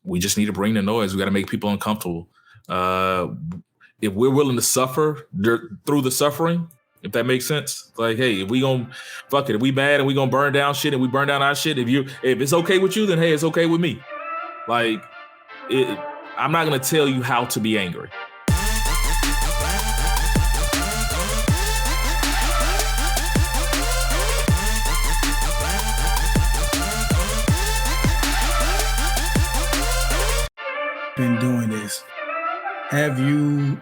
We just need to bring the noise. We got to make people uncomfortable. If we're willing to suffer through the suffering, if that makes sense, like, hey, if we gonna fuck it, if we mad and we gonna burn down shit and we burn down our shit, if it's okay with you, then hey, it's okay with me. Like, I'm not gonna tell you how to be angry. Been doing this. Have you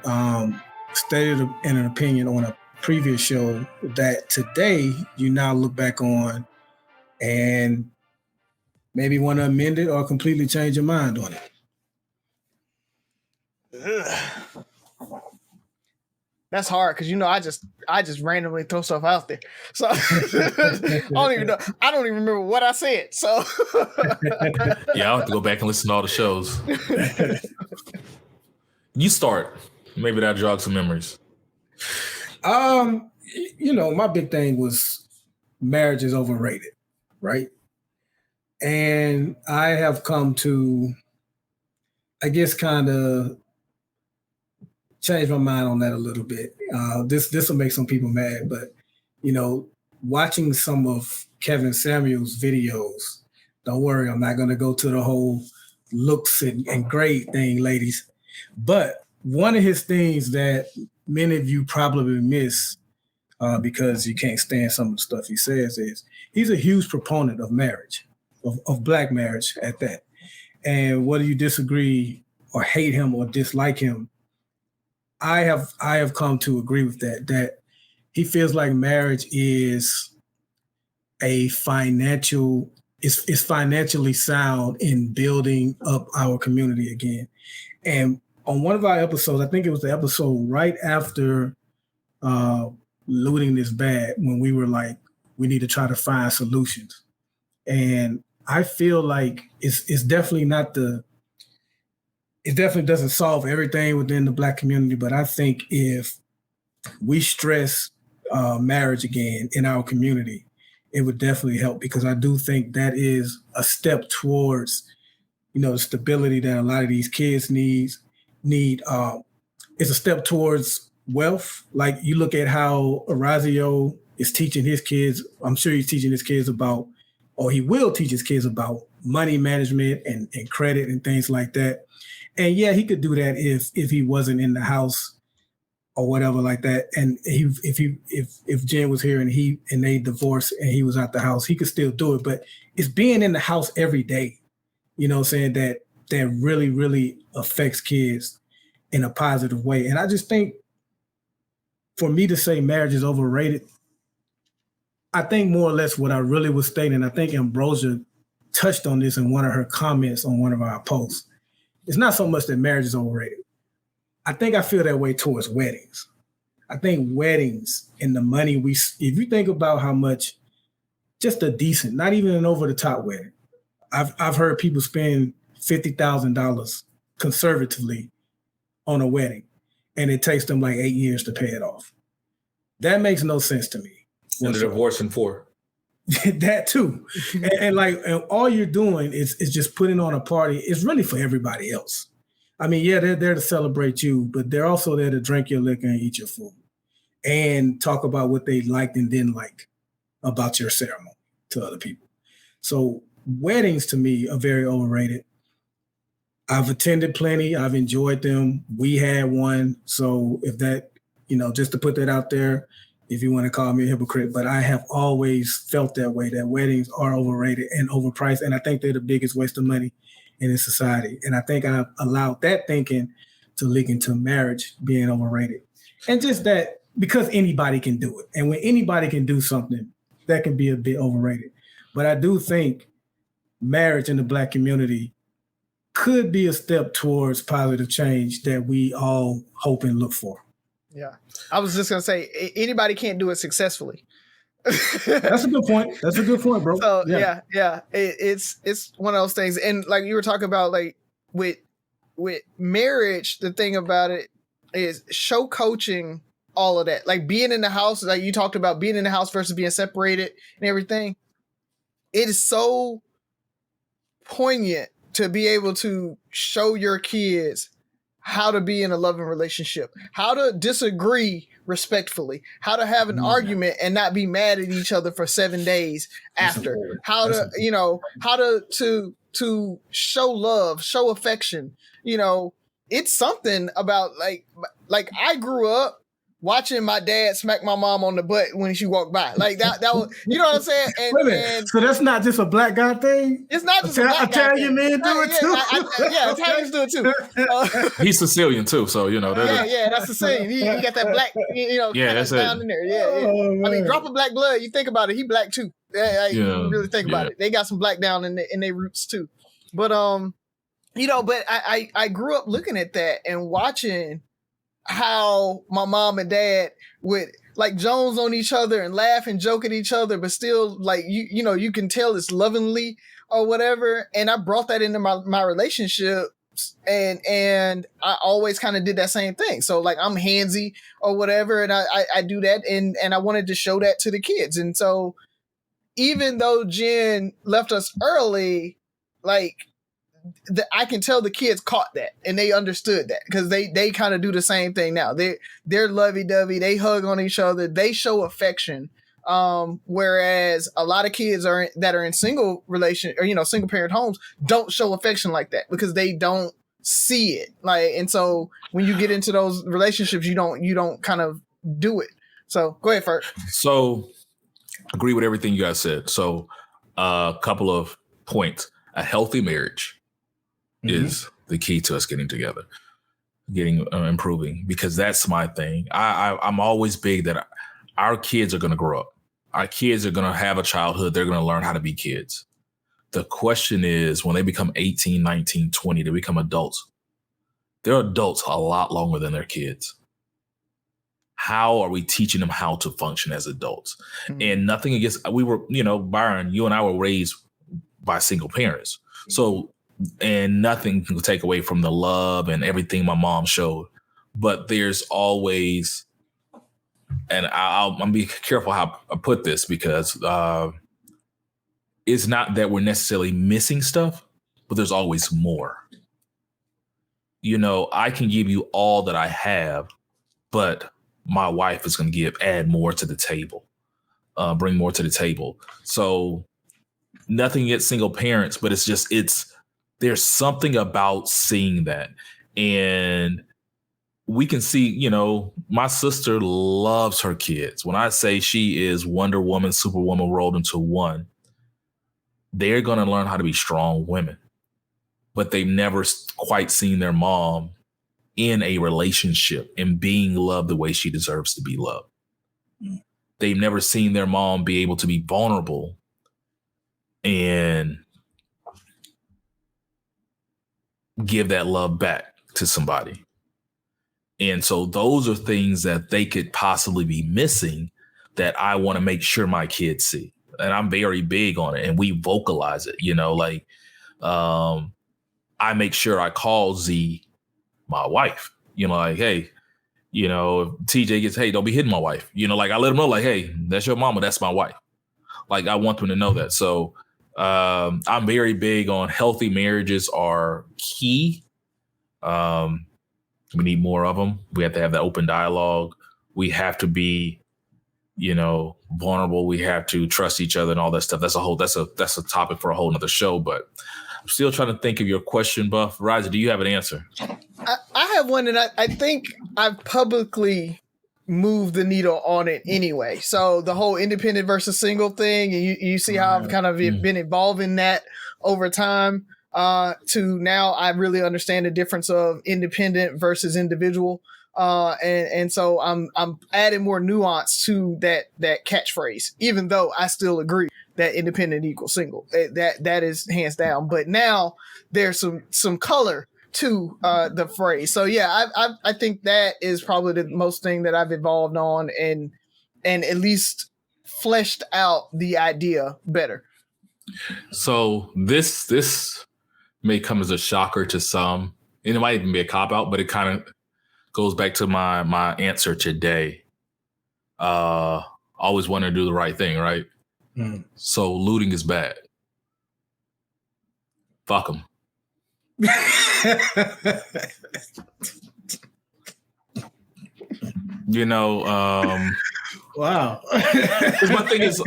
stated an opinion on a previous show that today you now look back on and maybe want to amend it or completely change your mind on it? That's hard because I just randomly throw stuff out there. So I don't even remember what I said. So yeah, I'll have to go back and listen to all the shows. You start. Maybe that jogs some memories. My big thing was marriage is overrated, right? And I have come to, I guess, kind of change my mind on that a little bit. This will make some people mad, but watching some of Kevin Samuels' videos, don't worry, I'm not going to go to the whole looks and grade thing, ladies. But one of his things that many of you probably miss because you can't stand some of the stuff he says is he's a huge proponent of marriage, of Black marriage at that. And whether you disagree or hate him or dislike him, I have come to agree with that he feels like marriage is financially sound in building up our community again. And on one of our episodes, I think it was the episode right after looting is bad, when we were like, we need to try to find solutions. And I feel like it's definitely it definitely doesn't solve everything within the Black community, but I think if we stress marriage again in our community, it would definitely help, because I do think that is a step towards, the stability that a lot of these kids need. It's a step towards wealth. Like, you look at how Orazio is teaching his kids. I'm sure he's teaching his kids about, or he will teach his kids about money management and credit and things like that. And yeah, he could do that if he wasn't in the house or whatever like that. And if Jen was here and they divorced and he was out the house, he could still do it. But it's being in the house every day, saying that really, really affects kids in a positive way. And I just think, for me to say marriage is overrated, I think more or less what I really was stating, I think Ambrosia touched on this in one of her comments on one of our posts. It's not so much that marriage is overrated. I think I feel that way towards weddings. I think weddings and the money if you think about how much, just a decent, not even an over-the-top wedding, I've heard people spend $50,000 conservatively on a wedding, and it takes them like 8 years to pay it off. That makes no sense to me. And they're divorcing for that too. and all you're doing is just putting on a party. It's really for everybody else. I mean, yeah, they're there to celebrate you, but they're also there to drink your liquor and eat your food and talk about what they liked and didn't like about your ceremony to other people. So weddings to me are very overrated. I've attended plenty. I've enjoyed them. We had one. So if that, just to put that out there, if you want to call me a hypocrite, but I have always felt that way, that weddings are overrated and overpriced. And I think they're the biggest waste of money in this society. And I think I've allowed that thinking to leak into marriage being overrated. And just that, because anybody can do it. And when anybody can do something, that can be a bit overrated. But I do think marriage in the Black community could be a step towards positive change that we all hope and look for. Yeah. I was just going to say, anybody can't do it successfully. That's a good point. That's a good point, bro. So yeah. It's one of those things. And like you were talking about, like with marriage, the thing about it is show coaching all of that. Like being in the house, like you talked about being in the house versus being separated and everything. It is so poignant to be able to show your kids how to be in a loving relationship, how to disagree respectfully, how to have an argument and not be mad at each other for 7 days after, how to show love, show affection. It's something about like I grew up watching my dad smack my mom on the butt when she walked by. Like that was, you know what I'm saying? And so that's not just a black guy thing? It's not just a black guy Italian men do it too? Italians do it too. He's Sicilian too, so that's Sicilian. He got that black, that's down it. in there. I mean, drop of black blood. You think about it, he black too. You really think about it. They got some black down in their roots too. But but I grew up looking at that and watching how my mom and dad would like Jones on each other and laugh and joke at each other, but still like you can tell it's lovingly or whatever. And I brought that into my relationship, and I always kind of did that same thing. So like I'm handsy or whatever, and I do that, and I wanted to show that to the kids. And so even though Jen left us early, like I can tell the kids caught that and they understood that, because they kind of do the same thing now. They're lovey-dovey, they hug on each other, they show affection. Whereas a lot of kids that are in single relation or single parent homes don't show affection like that because they don't see it. Like, and so when you get into those relationships, you don't kind of do it. So go ahead, Fert. So agree with everything you guys said. So a couple of points. A healthy marriage is the key to us getting together, improving, because that's my thing. I'm always big that our kids are going to grow up. Our kids are going to have a childhood. They're going to learn how to be kids. The question is, when they become 18, 19, 20, they become adults. They're adults a lot longer than their kids. How are we teaching them how to function as adults? And nothing against, we were, Byron, you and I were raised by single parents. So, and nothing can take away from the love and everything my mom showed. But there's always, and I'm be careful how I put this, because it's not that we're necessarily missing stuff, but there's always more. I can give you all that I have, but my wife is going to add more to the table, bring more to the table. So nothing against single parents, but there's something about seeing that. And we can see, my sister loves her kids. When I say she is Wonder Woman, Superwoman rolled into one, they're going to learn how to be strong women, but they've never quite seen their mom in a relationship and being loved the way she deserves to be loved. They've never seen their mom be able to be vulnerable and give that love back to somebody. And so those are things that they could possibly be missing that I want to make sure my kids see. And I'm very big on it, and we vocalize it, I make sure I call Z my wife, like, hey, if TJ gets, hey, don't be hitting my wife, I let him know, like, hey, that's your mama, that's my wife. Like, I want them to know that. So I'm very big on healthy marriages are key. We need more of them. We have to have that open dialogue. We have to be, vulnerable. We have to trust each other and all that stuff. That's a topic for a whole nother show, but I'm still trying to think of your question, Buff. Riza, do you have an answer? I have one, and I think I've publicly moved the needle on it anyway. So the whole independent versus single thing, and you see how I've kind of been evolving that over time to now I really understand the difference of independent versus individual. And so I'm adding more nuance to that catchphrase, even though I still agree that independent equals single. That is hands down. But now there's some color to the phrase. So yeah, I think that is probably the most thing that I've evolved on and at least fleshed out the idea better. So this may come as a shocker to some, and it might even be a cop out, but it kind of goes back to my answer today. Always want to do the right thing, right? So looting is bad. Fuck them. You know, wow. because my thing is,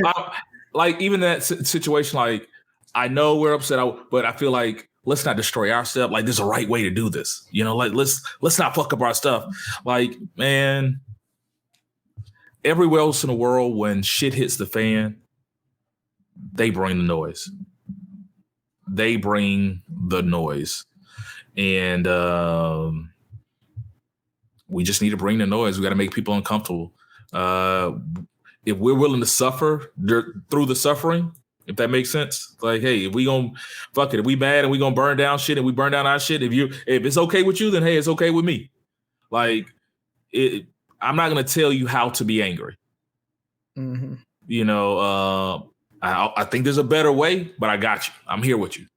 like, even that situation, like, I know we're upset, but I feel like let's not destroy our stuff. Like, there's a right way to do this. You know, like let's not fuck up our stuff. Like, man, everywhere else in the world, when shit hits the fan, they bring the noise. They bring the noise, and we just need to bring the noise. We got to make people uncomfortable. If we're willing to suffer through the suffering, if that makes sense, like, hey, if we gonna fuck it, if we mad and we gonna burn down shit and we burn down our shit, if it's okay with you, then hey, it's okay with me. Like, I'm not gonna tell you how to be angry. Mm-hmm. You know, I think there's a better way, but I got you. I'm here with you.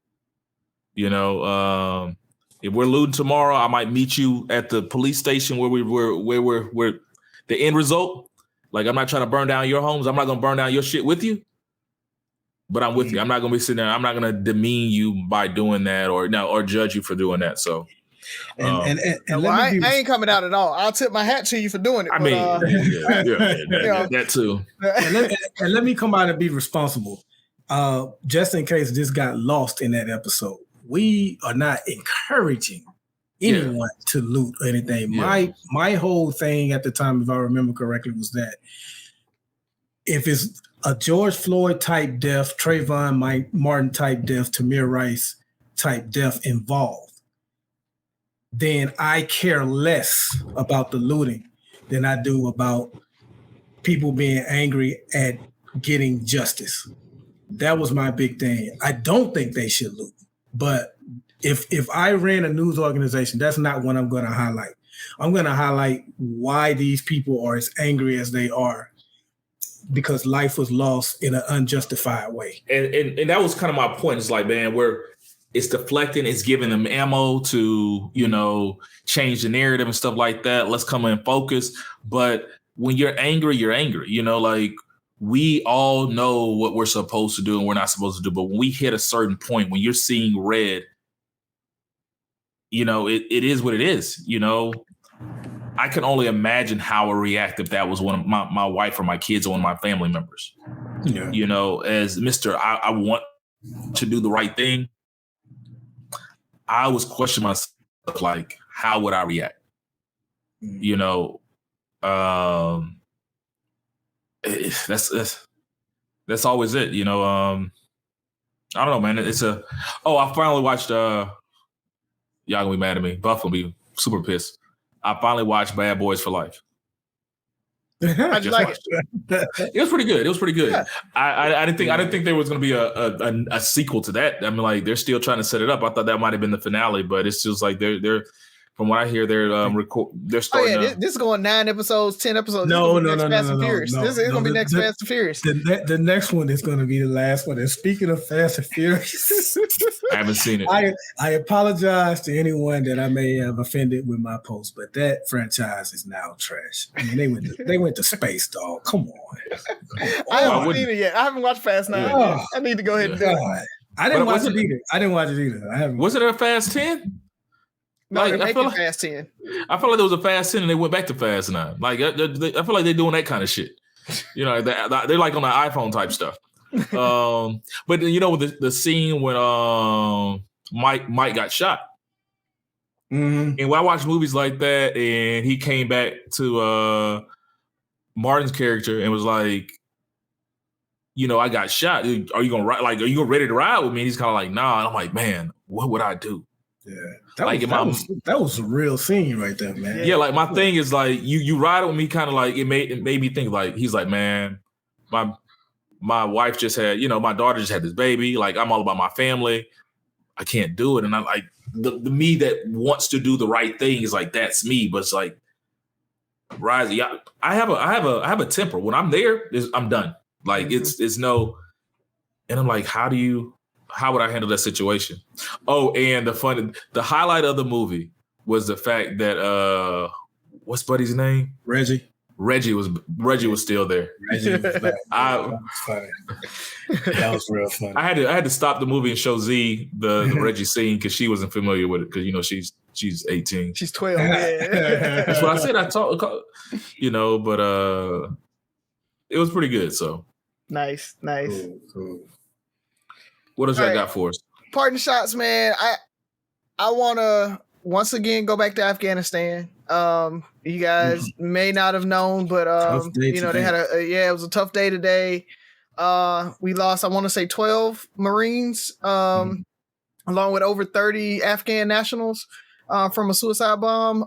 You know, if we're looting tomorrow, I might meet you at the police station where we're the end result. Like, I'm not trying to burn down your homes. I'm not going to burn down your shit with you, but I'm with you. I'm not going to be sitting there. I'm not going to demean you by doing that or judge you for doing that. So, I ain't coming out at all. I'll tip my hat to you for doing it. I mean, that too. And let me come out and be responsible. Just in case this got lost in that episode, we are not encouraging anyone to loot or anything. Yeah. My whole thing at the time, if I remember correctly, was that if it's a George Floyd type death, Trayvon Martin type death, Tamir Rice type death involved, then I care less about the looting than I do about people being angry at getting justice. That was my big thing. I don't think they should loot. But if I ran a news organization, that's not what I'm going to highlight. I'm going to highlight why these people are as angry as they are, because life was lost in an unjustified way. And that was kind of my point. It's like, man, it's deflecting, it's giving them ammo to, you know, change the narrative and stuff like that. Let's come in focus. But when you're angry, you know, like, we all know what we're supposed to do and we're not supposed to do. But when we hit a certain point, when you're seeing red, you know, it is what it is. You know, I can only imagine how I would react if that was one of my wife or my kids or one of my family members. Yeah. You know, as Mr. I want to do the right thing. I was questioning myself, like, how would I react? You know, that's always it, you know. I don't know, man. I finally watched y'all gonna be mad at me. Buff will be super pissed. I finally watched Bad Boys for Life. How'd you like it? It was pretty good. Yeah. I didn't think there was gonna be a sequel to that. I mean, like, they're still trying to set it up. I thought that might have been the finale, but it's just like they're from what I hear, they're starting. This is going 9 episodes, 10 episodes. No. This is going to be next Fast and Furious. The next one is going to be the last one. And speaking of Fast and Furious, I haven't seen it. I apologize to anyone that I may have offended with my post, but that franchise is now trash. I mean, they went to space, dog. Come on. I haven't seen it yet. I haven't watched Fast 9 yet. I need to go ahead and do it. I didn't watch it either. Was it a Fast 10? No, like, I feel like Fast 10. I feel like there was a Fast 10 and they went back to Fast 9. Like, I feel like they're doing that kind of shit. You know, they're like on the iPhone type stuff. But you know, the scene when Mike got shot. Mm-hmm. And when I watch movies like that, and he came back to Martin's character and was like, you know, I got shot. Are you gonna ride? Like, are you ready to ride with me? And he's kind of like, nah. And I'm like, man, what would I do? Yeah, that was a real scene right there, man. Yeah, like, my thing is, like, you ride with me, kind of like it made me think, like, he's like, man, my wife just had, you know, my daughter just had this baby. Like, I'm all about my family. I can't do it, and I'm like, the me that wants to do the right thing is like, that's me. But it's like, rising. I have a temper. When I'm there, I'm done. Like, it's no, and I'm like, how would I handle that situation? Oh, and the highlight of the movie was the fact that what's Buddy's name? Reggie. Reggie was still there. Reggie was back. I- That was funny. That was real funny. I had to stop the movie and show Z the Reggie scene because she wasn't familiar with it because she's 18. She's 12. Yeah. That's what I said. I talked, but it was pretty good. So Nice. Cool. what else All y'all right. got for us? Parting shots, man. I want to once again go back to Afghanistan. You guys may not have known, but Tough day they today. had it was a tough day today. We lost, I want to say 12 Marines, along with over 30 Afghan nationals, from a suicide bomb.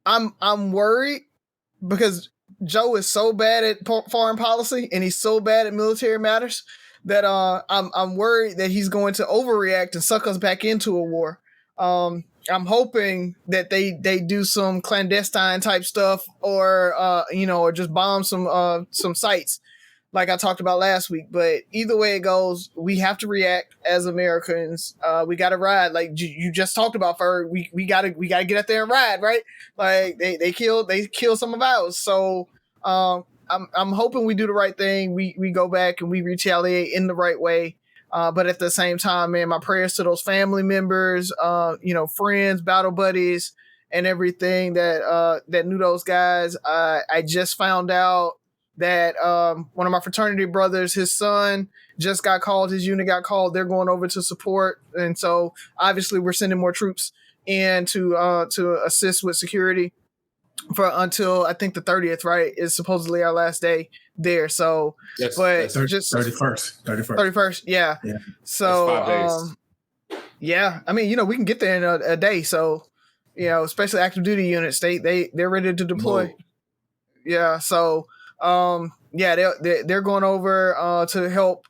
I'm worried because Joe is so bad at foreign policy and he's so bad at military matters that I'm worried that he's going to overreact and suck us back into a war. I'm hoping that they do some clandestine type stuff or just bomb some sites like I talked about last week. But either way it goes, we have to react as Americans. We got to ride, like you just talked about, Ferg. We gotta get out there and ride, right? Like they killed some of ours. So I'm hoping we do the right thing. We go back and we retaliate in the right way. But at the same time, man, my prayers to those family members, friends, battle buddies, and everything that knew those guys. I just found out that one of my fraternity brothers, his son just got called, his unit got called. They're going over to support. And so obviously we're sending more troops in to assist with security for until I think the 30th, right, is supposedly our last day there. So, Yes, but that's just 31st. yeah. Yeah. So, That's 5 days. yeah, I mean, we can get there in a day. So, especially active duty units, they're ready to deploy. Move. Yeah. So, they're going over to help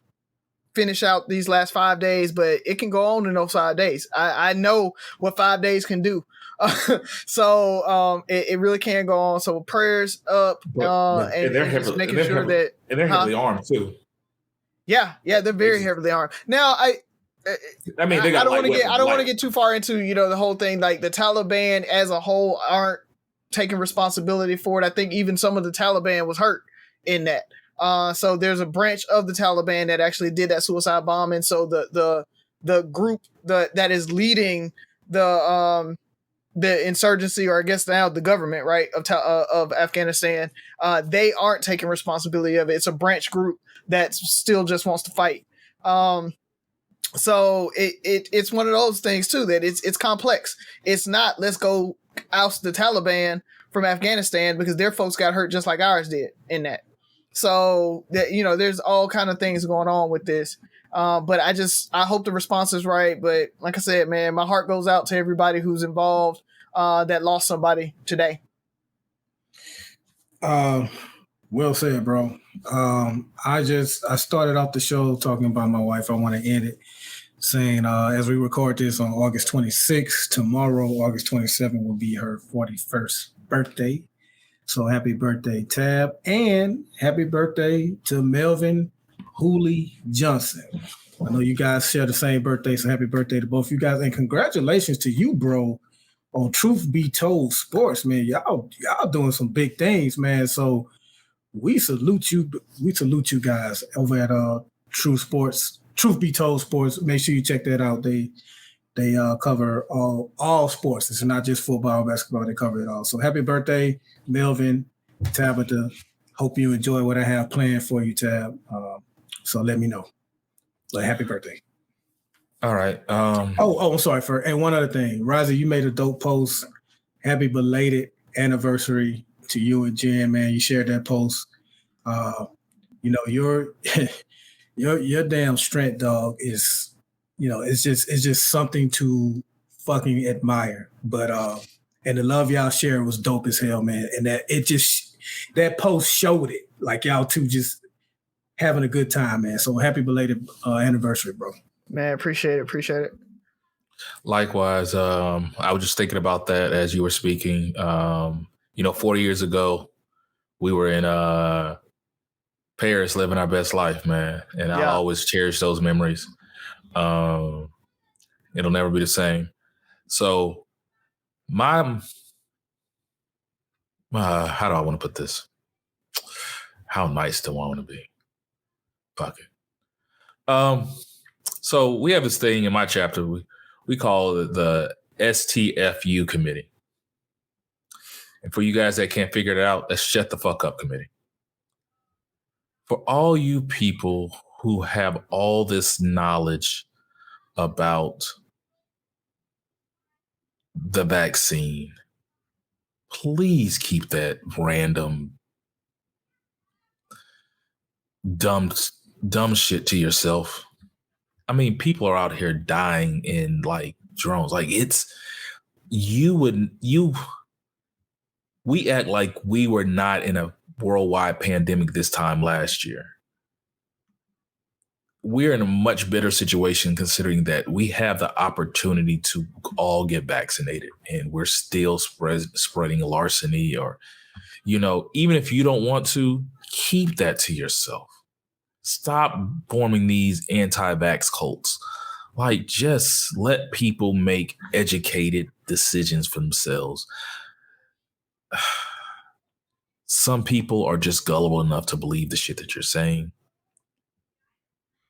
finish out these last 5 days, but it can go on in those 5 days. I know what 5 days can do. So it really can go on. So prayers up, and they're just heavily, making sure that and they're heavily armed too. yeah, they're very heavily armed. Now I mean, they got I don't want to light get I don't want to weapons, get too far into the whole thing. Like the Taliban as a whole aren't taking responsibility for it. I think even some of the Taliban was hurt in that. So there's a branch of the Taliban that actually did that suicide bomb, and so the group that is leading the insurgency, or I guess now the government, right, of Afghanistan, they aren't taking responsibility of it. It's a branch group that still just wants to fight. So it's one of those things too that it's complex. It's not let's go oust the Taliban from Afghanistan because their folks got hurt just like ours did in that. So that there's all kind of things going on with this. But I hope the response is right. But like I said, man, my heart goes out to everybody who's involved that lost somebody today. Well said, bro. I started off the show talking about my wife. I want to end it saying as we record this on August 26th, tomorrow, August 27th, will be her 41st birthday. So happy birthday, Tab. And happy birthday to Melvin Hooley Johnson. I know you guys share the same birthday, so happy birthday to both you guys. And congratulations to you, bro, on Truth Be Told Sports, man. Y'all doing some big things, man. So we salute you. We salute you guys over at Truth Be Told Sports. Make sure you check that out. They cover all sports. It's not just football, basketball. They cover it all. So happy birthday, Melvin, Tabitha. Hope you enjoy what I have planned for you, Tab. So let me know. But happy birthday. All right. I'm sorry. And one other thing. Raza, you made a dope post. Happy belated anniversary to you and Jen, man. You shared that post. Your damn strength, dog, is it's just something to fucking admire. But and the love y'all share was dope as hell, man. And that post showed it. Like y'all two just having a good time, man. So happy belated anniversary, bro. Man, appreciate it. Likewise, I was just thinking about that as you were speaking. 40 years ago, we were in Paris living our best life, man. And I'll always cherish those memories. It'll never be the same. So How do I want to put this? How nice do I want to be? Fuck it. So we have this thing in my chapter we call it the STFU committee. And for you guys that can't figure it out, that's Shut the Fuck Up Committee. For all you people who have all this knowledge about the vaccine, please keep that random dumb shit to yourself. I mean, people are out here dying in like drones. Like we act like we were not in a worldwide pandemic this time last year. We're in a much better situation considering that we have the opportunity to all get vaccinated and we're still spreading larceny or, even if you don't want to, keep that to yourself. Stop forming these anti-vax cults. Like, just let people make educated decisions for themselves. Some people are just gullible enough to believe the shit that you're saying.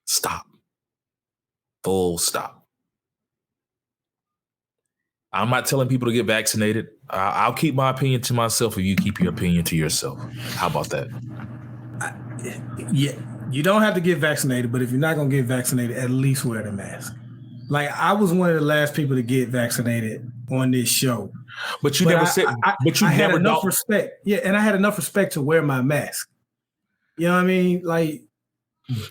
Stop. Full stop. I'm not telling people to get vaccinated. I'll keep my opinion to myself if you keep your opinion to yourself. How about that? Yeah, you don't have to get vaccinated, but if you're not going to get vaccinated, at least wear the mask. Like, I was one of the last people to get vaccinated on this show. But you never said, but you I never had enough respect. Yeah, and I had enough respect to wear my mask. You know what I mean? Like,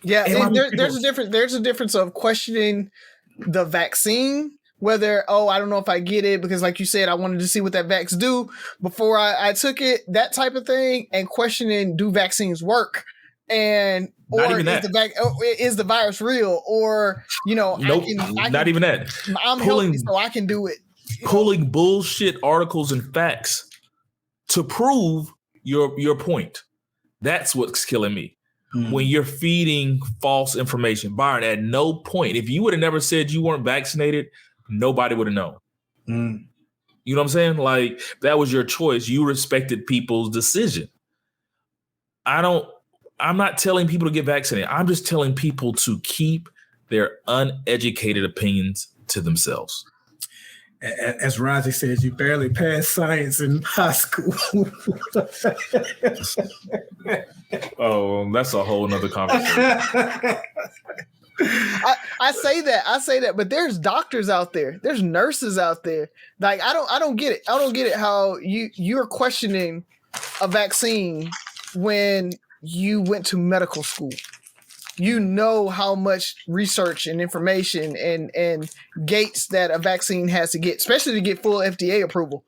yeah, there's a difference of questioning the vaccine, whether, I don't know if I get it because, like you said, I wanted to see what that vax do before I took it, that type of thing, and questioning, do vaccines work? And or is the virus real? Or nope, not even that. I'm healthy, so I can do it. Pulling bullshit articles and facts to prove your point. That's what's killing me. When you're feeding false information. Byron, at no point, if you would have never said you weren't vaccinated, nobody would have known. You know what I'm saying? Like, that was your choice. You respected people's decision. I'm not telling people to get vaccinated. I'm just telling people to keep their uneducated opinions to themselves. As Razi says, you barely passed science in high school. Oh, that's a whole nother conversation. I say that, but there's doctors out there, there's nurses out there. Like, I don't get it. I don't get it how you're questioning a vaccine when you went to medical school. You know how much research and information and gates that a vaccine has to get, especially to get full FDA approval.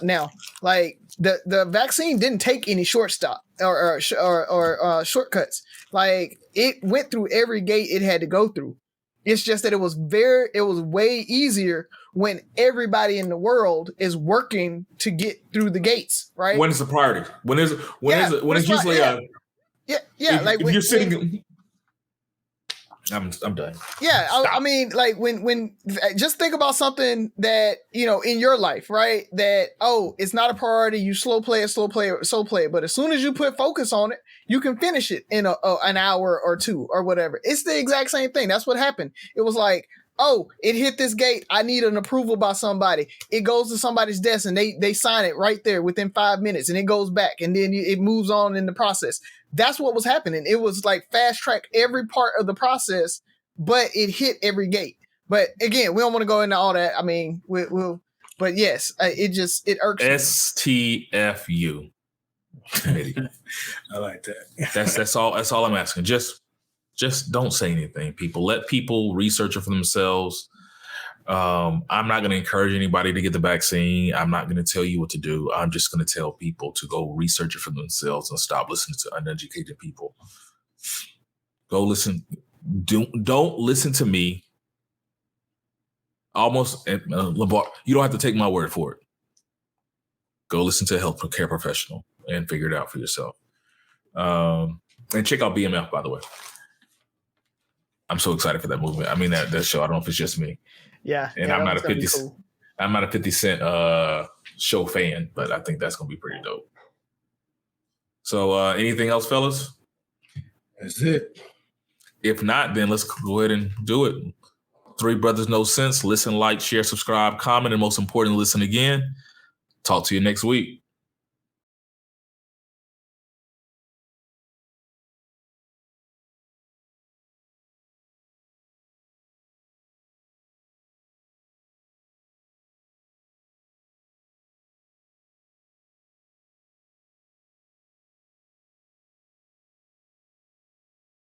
Now, like the vaccine didn't take any shortcut or shortcuts. Like, it went through every gate it had to go through. It's just that it was way easier when everybody in the world is working to get through the gates, right? When it's a priority. When it's usually like if you're sitting. I'm done. Yeah, I mean, like when just think about something that, in your life, right? That, it's not a priority. You slow play it. But as soon as you put focus on it, you can finish it in an hour or two or whatever. It's the exact same thing. That's what happened. It was like, it hit this gate. I need an approval by somebody. It goes to somebody's desk and they sign it right there within 5 minutes, and it goes back, and then it moves on in the process. That's what was happening. It was like fast track every part of the process, but it hit every gate. But again, we don't want to go into all that. I mean, we'll but yes, it irks me. STFU committee. I like that. That's all I'm asking. Just don't say anything, people. Let people research it for themselves. I'm not going to encourage anybody to get the vaccine. I'm not going to tell you what to do. I'm just going to tell people to go research it for themselves and stop listening to uneducated people. Go listen. Don't listen to me. Almost, LeVar, you don't have to take my word for it. Go listen to a health care professional and figure it out for yourself. And check out BMF, by the way. I'm so excited for that movement. I mean, that show. I don't know if it's just me. Yeah. And I'm not a 50. I'm not a 50 Cent show fan, but I think that's gonna be pretty dope. So anything else, fellas? That's it. If not, then let's go ahead and do it. Three Brothers No Sense. Listen, like, share, subscribe, comment, and most important, listen again. Talk to you next week.